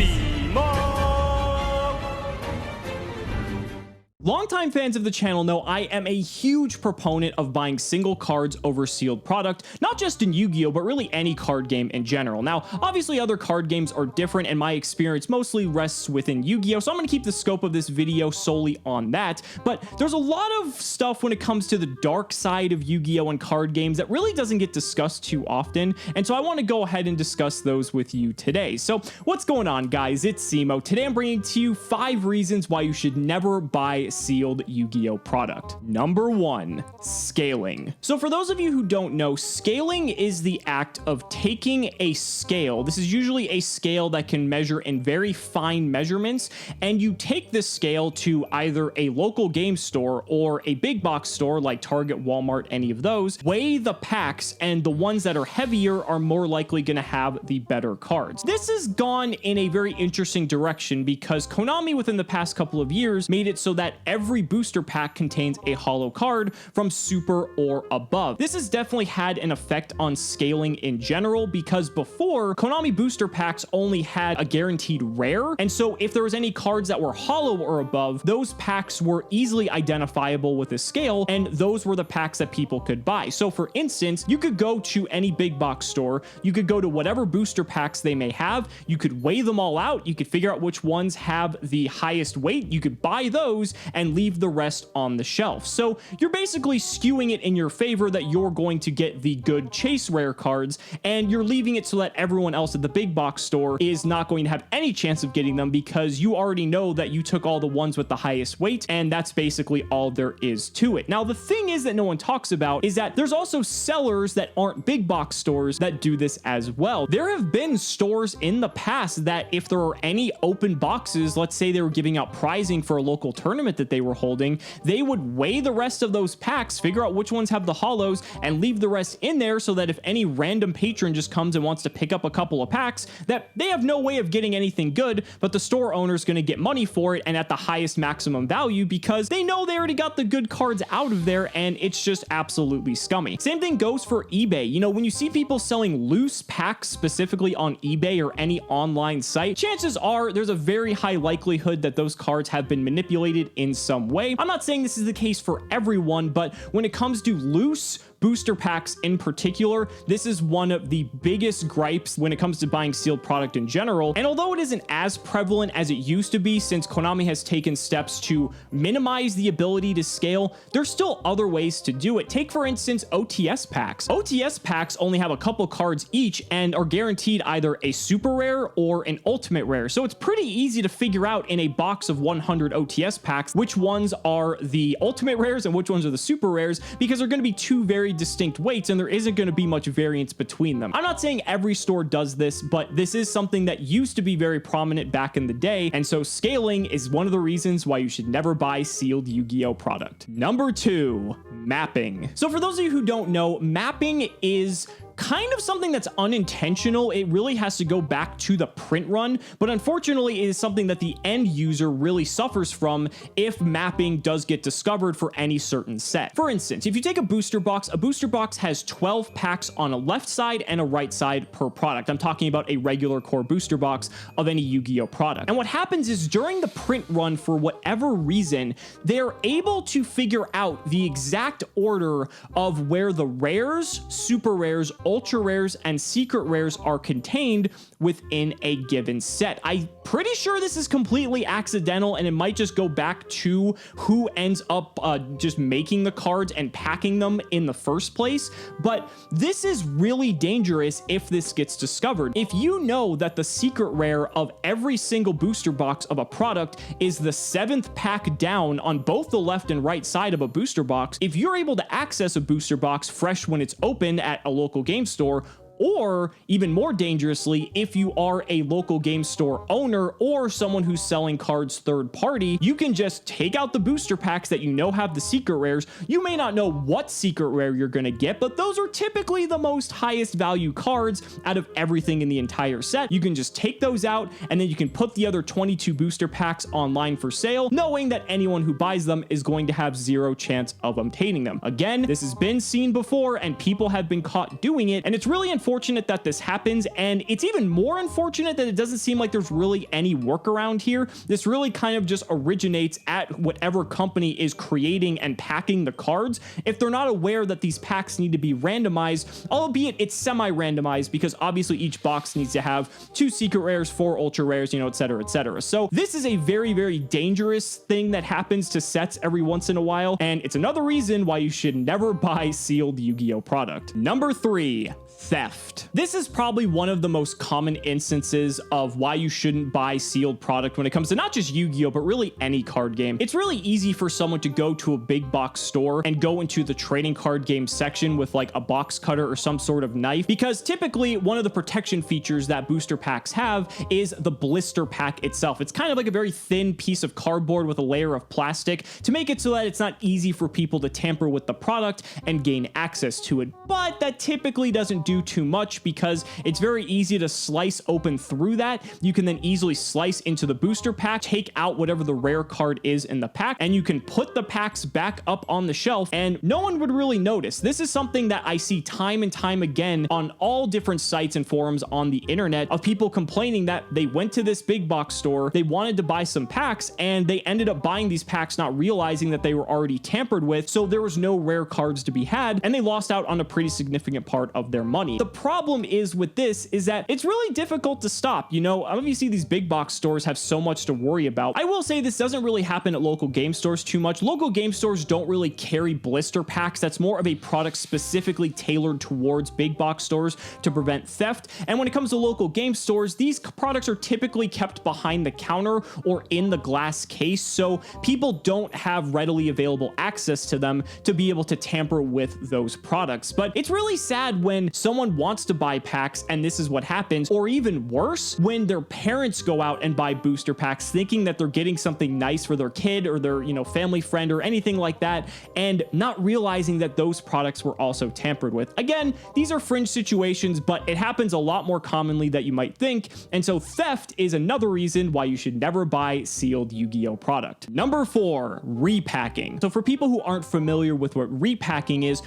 Cimoooooooo. Longtime fans of the channel know I am a huge proponent of buying single cards over sealed product, not just in Yu-Gi-Oh, but really any card game in general. Now, obviously other card games are different and my experience mostly rests within Yu-Gi-Oh, so I'm going to keep the scope of this video solely on that, but there's a lot of stuff when it comes to the dark side of Yu-Gi-Oh and card games that really doesn't get discussed too often, and so I want to go ahead and discuss those with you today. So what's going on, guys? It's Cimo. Today I'm bringing to you 5 reasons why you should never buy sealed Yu-Gi-Oh product. Number 1, scaling. So for those of you who don't know, scaling is the act of taking a scale. This is usually a scale that can measure in very fine measurements, and you take this scale to either a local game store or a big box store like Target, Walmart, any of those, weigh the packs, and the ones that are heavier are more likely going to have the better cards. This has gone in a very interesting direction because Konami within the past couple of years made it so that every booster pack contains a holo card from super or above. This has definitely had an effect on scaling in general because before, Konami booster packs only had a guaranteed rare, and so if there was any cards that were holo or above, those packs were easily identifiable with a scale, and those were the packs that people could buy. So for instance, you could go to any big box store, you could go to whatever booster packs they may have, you could weigh them all out, you could figure out which ones have the highest weight, you could buy those and leave the rest on the shelf. So you're basically skewing it in your favor that you're going to get the good chase rare cards, and you're leaving it so that everyone else at the big box store is not going to have any chance of getting them because you already know that you took all the ones with the highest weight, and that's basically all there is to it. Now, the thing is that no one talks about is that there's also sellers that aren't big box stores that do this as well. There have been stores in the past that if there are any open boxes, let's say they were giving out prizing for a local tournament that they were holding, they would weigh the rest of those packs, figure out which ones have the holos, and leave the rest in there so that if any random patron just comes and wants to pick up a couple of packs, that they have no way of getting anything good, but the store owner is going to get money for it and at the highest maximum value because they know they already got the good cards out of there, and it's just absolutely scummy. Same thing goes for eBay. You know, when you see people selling loose packs specifically on eBay or any online site, chances are there's a very high likelihood that those cards have been manipulated in some way. I'm not saying this is the case for everyone, but when it comes to loose booster packs in particular, this is one of the biggest gripes when it comes to buying sealed product in general. And although it isn't as prevalent as it used to be since Konami has taken steps to minimize the ability to scale, there's still other ways to do it. Take for instance OTS packs. OTS packs only have a couple cards each and are guaranteed either a super rare or an ultimate rare. So it's pretty easy to figure out in a box of 100 OTS packs which ones are the ultimate rares and which ones are the super rares, because they're going to be two very distinct weights and there isn't going to be much variance between them. I'm not saying every store does this, but this is something that used to be very prominent back in the day, and so scaling is one of the reasons why you should never buy sealed Yu-Gi-Oh product. Number 2, mapping. So for those of you who don't know, mapping is kind of something that's unintentional. It really has to go back to the print run, but unfortunately it is something that the end user really suffers from if mapping does get discovered for any certain set. For instance, if you take a booster box has 12 packs on a left side and a right side per product. I'm talking about a regular core booster box of any Yu-Gi-Oh product. And what happens is during the print run, for whatever reason, they're able to figure out the exact order of where the rares, super rares, ultra rares, and secret rares are contained within a given set. I'm pretty sure this is completely accidental, and it might just go back to who ends up just making the cards and packing them in the first place, but this is really dangerous if this gets discovered. If you know that the secret rare of every single booster box of a product is the 7th pack down on both the left and right side of a booster box, if you're able to access a booster box fresh when it's open at a local game store, or even more dangerously, if you are a local game store owner or someone who's selling cards third party, you can just take out the booster packs that you know have the secret rares. You may not know what secret rare you're going to get, but those are typically the most highest value cards out of everything in the entire set. You can just take those out, and then you can put the other 22 booster packs online for sale, knowing that anyone who buys them is going to have zero chance of obtaining them. Again, this has been seen before and people have been caught doing it, and it's really unfortunate unfortunate that this happens, and it's even more unfortunate that it doesn't seem like there's really any workaround here. This really kind of just originates at whatever company is creating and packing the cards. If they're not aware that these packs need to be randomized, albeit it's semi-randomized because obviously each box needs to have 2 secret rares, 4 ultra rares, you know, etc, etc. So this is a very, very dangerous thing that happens to sets every once in a while, and it's another reason why you should never buy sealed Yu-Gi-Oh product. Number 3, theft. This is probably one of the most common instances of why you shouldn't buy sealed product when it comes to not just Yu-Gi-Oh, but really any card game. It's really easy for someone to go to a big box store and go into the trading card game section with like a box cutter or some sort of knife, because typically one of the protection features that booster packs have is the blister pack itself. It's kind of like a very thin piece of cardboard with a layer of plastic to make it so that it's not easy for people to tamper with the product and gain access to it. But that typically doesn't do too much because it's very easy to slice open through that. You can then easily slice into the booster pack, take out whatever the rare card is in the pack, and you can put the packs back up on the shelf and no one would really notice. This is something that I see time and time again on all different sites and forums on the internet of people complaining that they went to this big box store, they wanted to buy some packs, and they ended up buying these packs not realizing that they were already tampered with, so there was no rare cards to be had, and they lost out on a pretty significant part of their money. The problem is with this is that it's really difficult to stop. You know, obviously these big box stores have so much to worry about. I will say this doesn't really happen at local game stores too much. Local game stores don't really carry blister packs. That's more of a product specifically tailored towards big box stores to prevent theft. And when it comes to local game stores, these products are typically kept behind the counter or in the glass case, so people don't have readily available access to them to be able to tamper with those products. But it's really sad when someone wants to buy packs and this is what happens, or even worse, when their parents go out and buy booster packs thinking that they're getting something nice for their kid or their, you know, family friend or anything like that, and not realizing that those products were also tampered with. Again, these are fringe situations, but it happens a lot more commonly than you might think, and so theft is another reason why you should never buy sealed Yu-Gi-Oh product. Number 4, repacking. So for people who aren't familiar with what repacking is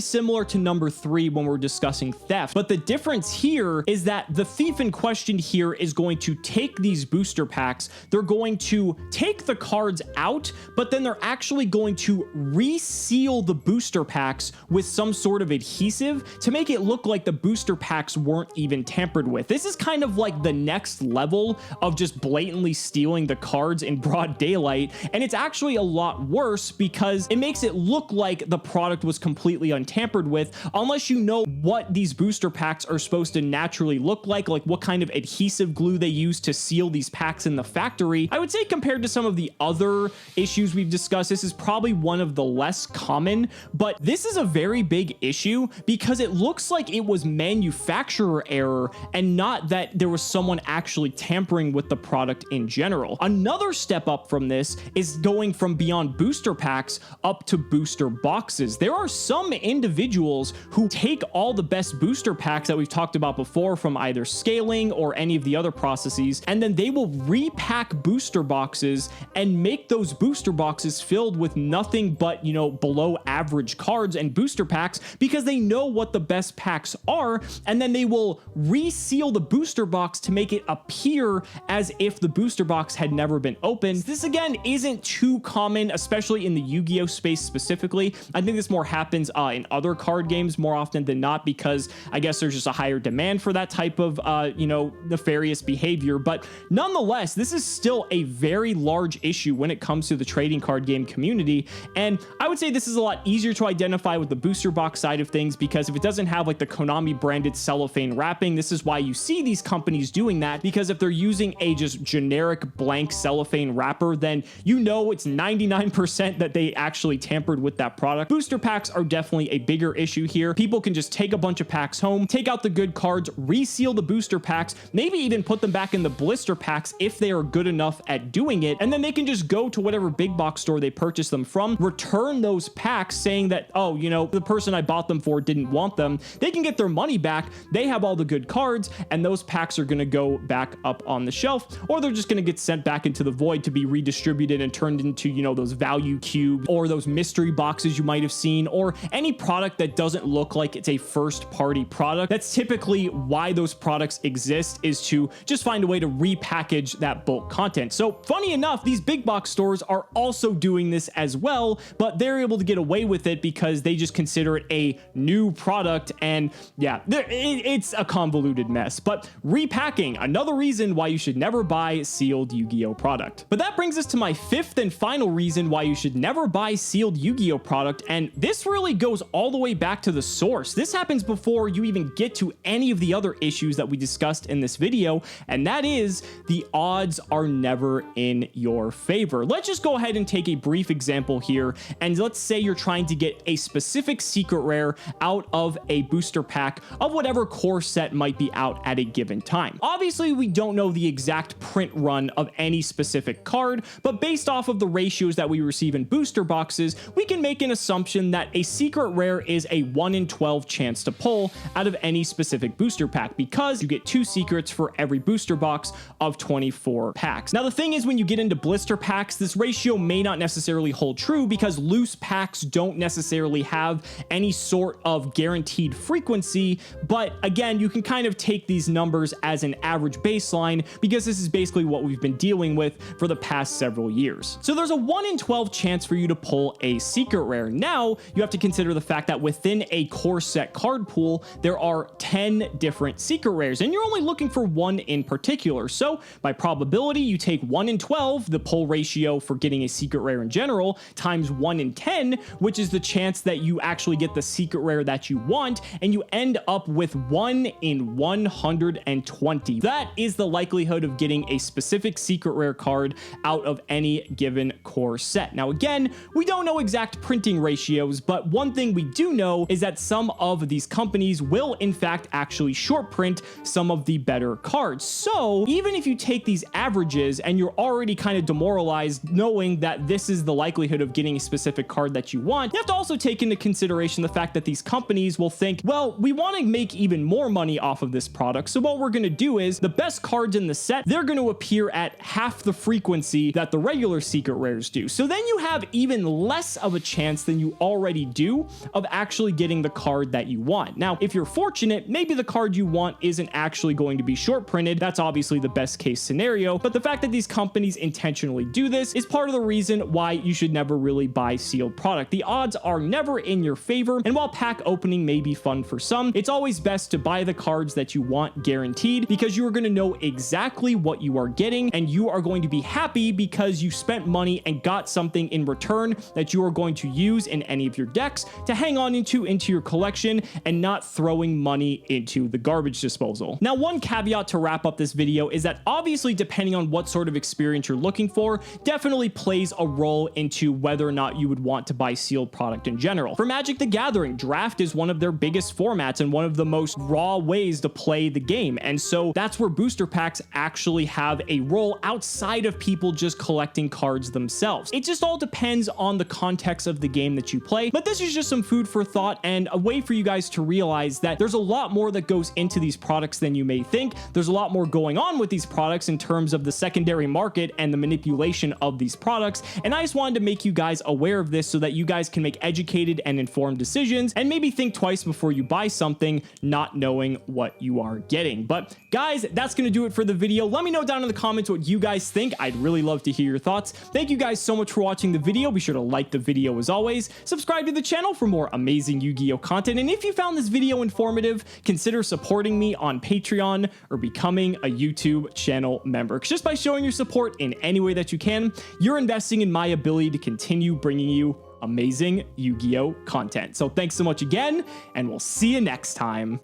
similar to number 3 when we're discussing theft, but the difference here is that the thief in question here is going to take these booster packs, they're going to take the cards out, but then they're actually going to reseal the booster packs with some sort of adhesive to make it look like the booster packs weren't even tampered with. This is kind of like the next level of just blatantly stealing the cards in broad daylight, and it's actually a lot worse because it makes it look like the product was completely untampered with, unless you know what these booster packs are supposed to naturally look like what kind of adhesive glue they use to seal these packs in the factory. I would say compared to some of the other issues we've discussed, this is probably one of the less common, but this is a very big issue because it looks like it was manufacturer error and not that there was someone actually tampering with the product in general. Another step up from this is going from beyond booster packs up to booster boxes. There are some individuals who take all the best booster packs that we've talked about before from either scaling or any of the other processes, and then they will repack booster boxes and make those booster boxes filled with nothing but, you know, below average cards and booster packs because they know what the best packs are, and then they will reseal the booster box to make it appear as if the booster box had never been opened. This again isn't too common, especially in the Yu-Gi-Oh space specifically. I think this more happens in other card games more often than not because I guess there's just a higher demand for that type of you know, nefarious behavior. But nonetheless, this is still a very large issue when it comes to the trading card game community, and I would say this is a lot easier to identify with the booster box side of things because if it doesn't have like the Konami branded cellophane wrapping, this is why you see these companies doing that, because if they're using a just generic blank cellophane wrapper, then you know it's 99% that they actually tampered with that product. Booster packs are definitely a bigger issue here. People can just take a bunch of packs home, take out the good cards, reseal the booster packs, maybe even put them back in the blister packs if they are good enough at doing it, and then they can just go to whatever big box store they purchased them from, return those packs saying that, oh, you know, the person I bought them for didn't want them. They can get their money back, they have all the good cards, and those packs are going to go back up on the shelf, or they're just going to get sent back into the void to be redistributed and turned into, you know, those value cubes or those mystery boxes you might have seen, or any product that doesn't look like it's a first party product. That's typically why those products exist, is to just find a way to repackage that bulk content. So funny enough, these big box stores are also doing this as well, but they're able to get away with it because they just consider it a new product. And yeah, it's a convoluted mess. But repacking, another reason why you should never buy sealed Yu-Gi-Oh product. But that brings us to my fifth and final reason why you should never buy sealed Yu-Gi-Oh product. And this really goes all the way back to the source. This happens before you even get to any of the other issues that we discussed in this video, and that is the odds are never in your favor. Let's just go ahead and take a brief example here, and let's say you're trying to get a specific secret rare out of a booster pack of whatever core set might be out at a given time. Obviously, we don't know the exact print run of any specific card, but based off of the ratios that we receive in booster boxes, we can make an assumption that a secret rare is a 1 in 12 chance to pull out of any specific booster pack, because you get 2 secrets for every booster box of 24 packs. Now, the thing is, when you get into blister packs, this ratio may not necessarily hold true because loose packs don't necessarily have any sort of guaranteed frequency. But again, you can kind of take these numbers as an average baseline because this is basically what we've been dealing with for the past several years. So there's a 1 in 12 chance for you to pull a secret rare. Now, you have to consider the fact that within a core set card pool, there are 10 different secret rares, and you're only looking for one in particular. So by probability, you take 1 in 12, the pull ratio for getting a secret rare in general, times 1 in 10, which is the chance that you actually get the secret rare that you want, and you end up with 1 in 120. That is the likelihood of getting a specific secret rare card out of any given core set. Now, again, we don't know exact printing ratios, but one thing we do know is that some of these companies will in fact actually short print some of the better cards. So even if you take these averages and you're already kind of demoralized knowing that this is the likelihood of getting a specific card that you want, you have to also take into consideration the fact that these companies will think, well, we want to make even more money off of this product, so what we're going to do is the best cards in the set, they're going to appear at half the frequency that the regular secret rares do. So then you have even less of a chance than you already do of actually getting the card that you want. Now, if you're fortunate, maybe the card you want isn't actually going to be short printed. That's obviously the best case scenario, but the fact that these companies intentionally do this is part of the reason why you should never really buy sealed product. The odds are never in your favor, and while pack opening may be fun for some, it's always best to buy the cards that you want guaranteed, because you are going to know exactly what you are getting, and you are going to be happy because you spent money and got something in return that you are going to use in any of your decks to hang on into your collection, and not throwing money into the garbage disposal. Now, one caveat to wrap up this video is that obviously, depending on what sort of experience you're looking for, definitely plays a role into whether or not you would want to buy sealed product in general. For Magic the Gathering, draft is one of their biggest formats and one of the most raw ways to play the game, and so that's where booster packs actually have a role outside of people just collecting cards themselves. It just all depends on the context of the game that you play, but this is just some food for thought and a way for you guys to realize that there's a lot more that goes into these products than you may think. There's a lot more going on with these products in terms of the secondary market and the manipulation of these products, and I just wanted to make you guys aware of this so that you guys can make educated and informed decisions, and maybe think twice before you buy something, not knowing what you are getting. But guys, that's going to do it for the video. Let me know down in the comments what you guys think. I'd really love to hear your thoughts. Thank you guys so much for watching the video. Be sure to like the video as always, subscribe to the channel for more amazing Yu-Gi-Oh content, and if you found this video informative, consider supporting me on Patreon or becoming a YouTube channel member. Because just by showing your support in any way that you can, you're investing in my ability to continue bringing you amazing Yu-Gi-Oh content. So thanks so much again, and we'll see you next time.